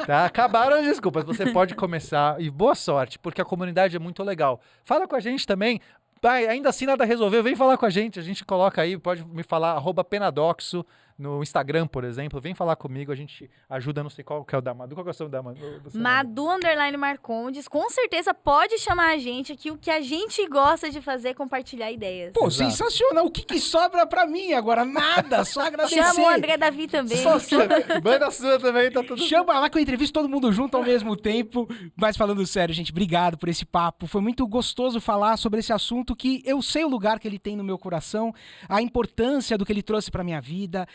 tá? Acabaram as desculpas, você pode começar e boa sorte, porque a comunidade é muito legal. Fala com a gente também. Ainda assim nada resolveu, vem falar com a gente coloca aí, pode me falar, @penadoxo no Instagram, por exemplo, vem falar comigo, a gente ajuda, não sei qual que é o da Madu, qual que é o seu da Madu? Madu_Marcondes, com certeza pode chamar a gente aqui, o que a gente gosta de fazer é compartilhar ideias. Pô, sensacional, o que sobra pra mim agora? Nada, só agradecer. Chama o André Davi também. Manda a sua também, tá tudo... Chama lá que eu entrevisto todo mundo junto ao mesmo tempo, mas falando sério, gente, obrigado por esse papo, foi muito gostoso falar sobre esse assunto que eu sei o lugar que ele tem no meu coração, a importância do que ele trouxe pra minha vida,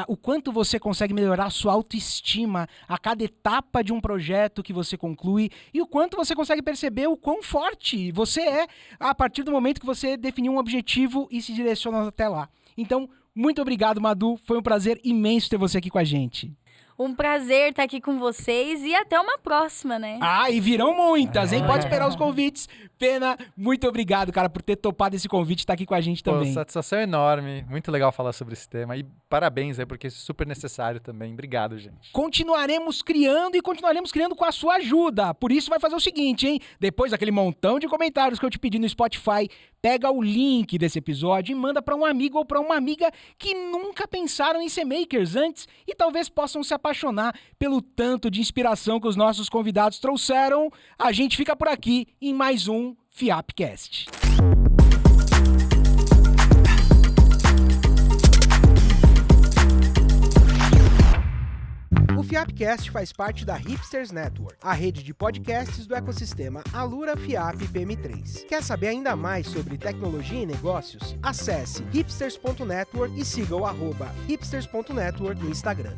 o quanto você consegue melhorar a sua autoestima a cada etapa de um projeto que você conclui e o quanto você consegue perceber o quão forte você é a partir do momento que você definiu um objetivo e se direciona até lá. Então, muito obrigado, Madu. Foi um prazer imenso ter você aqui com a gente. Um prazer estar aqui com vocês e até uma próxima, né? E virão muitas, hein? Pode esperar os convites. Pena, muito obrigado, cara, por ter topado esse convite e estar aqui com a gente também. Satisfação enorme. Muito legal falar sobre esse tema. E parabéns aí, porque é super necessário também. Obrigado, gente. Continuaremos criando com a sua ajuda. Por isso vai fazer o seguinte, hein? Depois daquele montão de comentários que eu te pedi no Spotify, pega o link desse episódio e manda para um amigo ou para uma amiga que nunca pensaram em ser makers antes e talvez possam se apaixonar pelo tanto de inspiração que os nossos convidados trouxeram. A gente fica por aqui em mais um FIAPcast. O FIAPcast faz parte da Hipsters Network, a rede de podcasts do ecossistema Alura FIAP PM3. Quer saber ainda mais sobre tecnologia e negócios? Acesse hipsters.network e siga o @hipsters.network no Instagram.